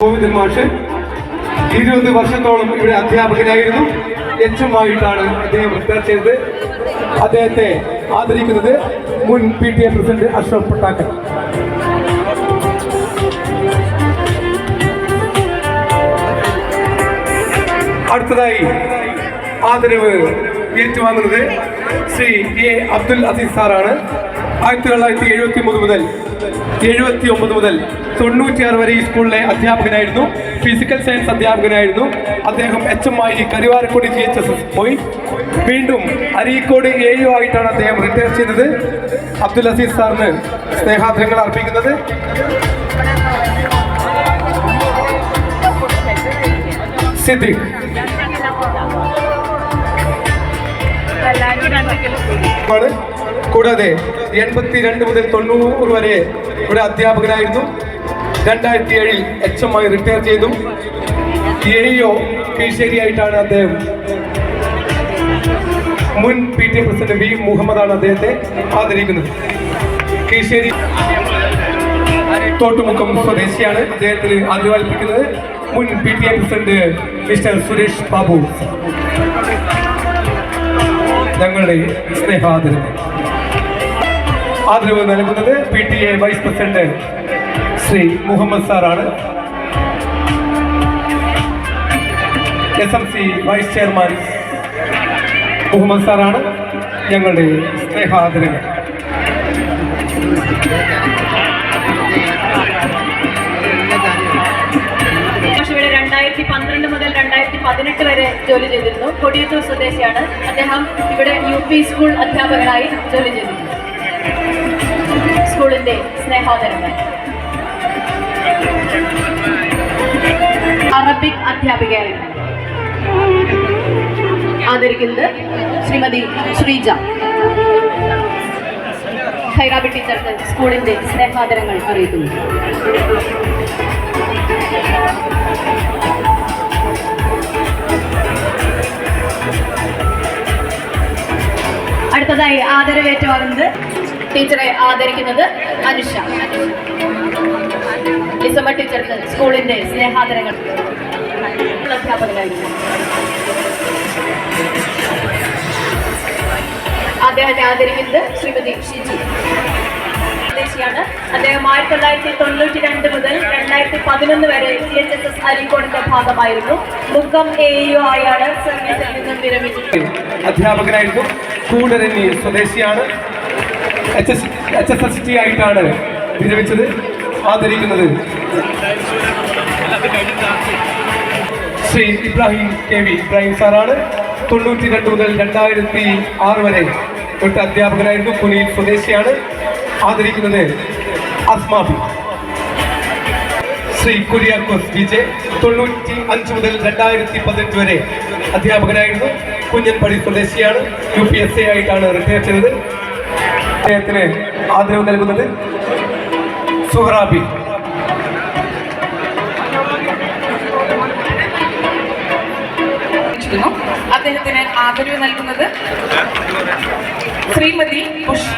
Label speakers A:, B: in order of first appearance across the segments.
A: ഗോവിന്ദൻ മാഷ് 20 വർഷത്തോളം ഇവിടെ അധ്യാപകനായിരുന്നു. എച്ചുമായിട്ടാണ് അദ്ദേഹം റിട്ടയർ ചെയ്തത്. അദ്ദേഹത്തെ ആദരിക്കുന്നത് മുൻ PTA പ്രസിഡന്റ് അഷ്റഫ് പട്ടാക്കൽ. അടുത്തതായി ആദരവ് ഏറ്റുവാങ്ങുന്നത് ശ്രീ A. അബ്ദുൽ അസീസ് സാറാണ്. 1973 മുതൽ 79 മുതൽ 96 വരെ ഈ സ്കൂളിലെ അധ്യാപകനായിരുന്നു. Physical science അധ്യാപകനായിരുന്നു. അദ്ദേഹം HMI കരുവാരക്കുടി GHSS പോയി. വീണ്ടും അരീക്കോട് AU ആയിട്ടാണ് അദ്ദേഹം റിട്ടയർ ചെയ്തത്. അബ്ദുൽ അസീസ് സാറിന് സ്നേഹാദരങ്ങൾ അർപ്പിക്കുന്നത്. സിദ്ദിഖ് കൂടാതെ 82 മുതൽ 90 വരെ ഇവിടെ അധ്യാപകനായിരുന്നു. 2007 HMI റിട്ടയർ ചെയ്തു. AO കീഴ്ശേരിയായിട്ടാണ് അദ്ദേഹം. മുൻ PTA പ്രസിഡന്റ് V. മുഹമ്മദാണ് അദ്ദേഹത്തെ ആദരിക്കുന്നത്. കീഴ്ശേരി തോട്ടുമുക്കം സ്വദേശിയാണ്. അദ്ദേഹത്തിന് ആദരവൽപ്പിക്കുന്നത് മുൻ PTA president mister Suresh Babu. ഞങ്ങളുടെ സ്നേഹാദരവ് ആദരവ് നൽകുന്നത് PTA vice president Shri Muhammad സാറാണ്. SMC വൈസ് ചെയർമാൻ മുഹമ്മദ് സാറാണ്. ഞങ്ങളുടെ സ്നേഹാദരവ്.
B: ഇവിടെ 2012 മുതൽ 2018 വരെ ജോലി ചെയ്തിരുന്നു. കൊടിയത്തൂർ സ്വദേശിയാണ്. അദ്ദേഹം ഇവിടെ UP സ്കൂൾ അധ്യാപകനായി ജോലി ചെയ്തിരുന്നു. സ്കൂളിന്റെ സ്നേഹാദരങ്ങൾ. അറബിക് അധ്യാപികയായിരുന്നു. ആദരിക്കുന്നത് ശ്രീമതി ശ്രീജ. ഖൈറാബി ടീച്ചർക്ക് സ്കൂളിന്റെ സ്നേഹാദരങ്ങൾ അറിയിക്കുന്നു. അടുത്തതായി ആദരവേറ്റുവാങ്ങുന്നത് ടീച്ചറെ ആദരിക്കുന്നത് അനുഷ. ലിസമ്മ ടീച്ചർക്ക് സ്കൂളിന്റെ സ്നേഹാദരങ്ങൾ. അധ്യാപകനായിരുന്നു. അദ്ദേഹത്തെ ആദരിക്കുന്നത് ശ്രീമതി ഷിജി. സ്വദേശിയാണ്. അദ്ദേഹം 1992 മുതൽ 2011 വരെ GHSS അരീക്കോടിന്റെ ഭാഗമായിരുന്നു. മുക്കം AU ആയാണ് സർവീസിൽ നിന്നും വിരമിച്ചത്.
A: അധ്യാപകനായിരുന്നു. കൂടരഞ്ഞി സ്വദേശിയാണ്. HSST ആയിട്ടാണ് വിരമിച്ചത്. ആദരിക്കുന്നത് ശ്രീ ഇബ്രാഹിം KV ഇബ്രാഹിം സാറാണ്. 92 മുതൽ 2006 വരെ തൊട്ട് അധ്യാപകനായിരുന്നു. പുനീൽ സ്വദേശിയാണ്. ആദരിക്കുന്നത് അസ്മാബി. ശ്രീ കുര്യാക്കോസ് വിജയ് 95 മുതൽ 2015 വരെ അധ്യാപകനായിരുന്നു. കുഞ്ഞൻപടി സ്വദേശിയാണ്. UPSA ആയിട്ടാണ് റിട്ടയർ ചെയ്തത്. അദ്ദേഹത്തിന് ആദരവ് നൽകുന്നത് സുഹറാബി.
C: അദ്ദേഹത്തിന് ആദരവ് നൽകുന്നത് ശ്രീമതി പുഷ്പ.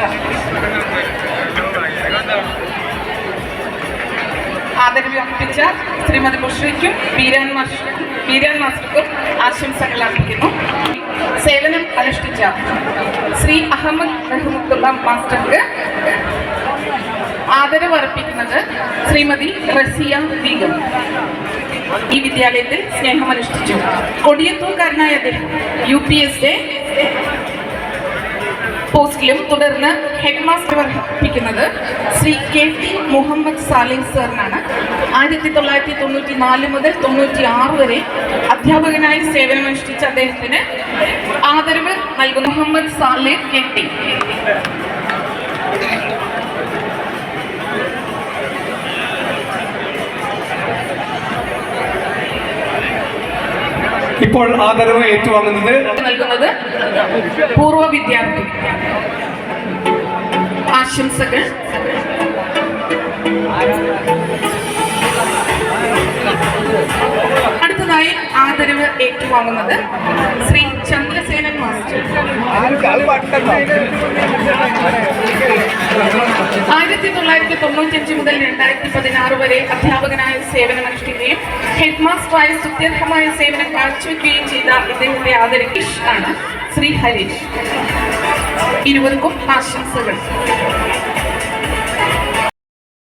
C: ആദരവ് അർപ്പിച്ച ശ്രീമതി പുഷ്പയ്ക്കും വീരാൻ മാസ്റ്റർക്കും ആശംസകൾ അർപ്പിക്കുന്നു. സേവനം അനുഷ്ഠിച്ച ശ്രീ അഹമ്മദ് റഹ്മത്തുള്ള മാസ്റ്റർക്ക് ആദരവ് അർപ്പിക്കുന്നത് ശ്രീമതി റസിയ ബീഗം. ഈ വിദ്യാലയത്തിൽ സ്നേഹമനുഷ്ഠിച്ചു. കൊടിയത്തൂർക്കാരനായ അദ്ദേഹം UPSA പോസ്റ്റിലും തുടർന്ന് ഹെഡ് മാസ്റ്റർ അർപ്പിക്കുന്നത് ശ്രീ KT മുഹമ്മദ് സാലിം സാറിനാണ്. 1994 മുതൽ 96 വരെ അധ്യാപകനായി സേവനമനുഷ്ഠിച്ച അദ്ദേഹത്തിന് ആദരവ് നൽകുന്ന മുഹമ്മദ് സാലിം KT.
A: ഇപ്പോൾ ആദരവ് ഏറ്റുവാങ്ങുന്നത്
C: നൽകുന്നത് പൂർവ്വ വിദ്യാർത്ഥി. ആശംസകൾ. അടുത്തതായി ആദരവ് ഏറ്റുവാങ്ങുന്നത് ശ്രീ ചന്ദ്രസേനൻ മാസ്റ്റർ. 1995 മുതൽ 2016 വരെ അധ്യാപകനായി സേവനമനുഷ്ഠിക്കുകയും ഹെഡ് മാസ്റ്ററായ സ്തുത്യർഹമായ സേവനം കാഴ്ചവെക്കുകയും ചെയ്ത ഇദ്ദേഹത്തെ ആദരിക്കീഷ് ആണ് ശ്രീ ഹരീഷ്. ഇരുവർക്കും ആശംസകൾ.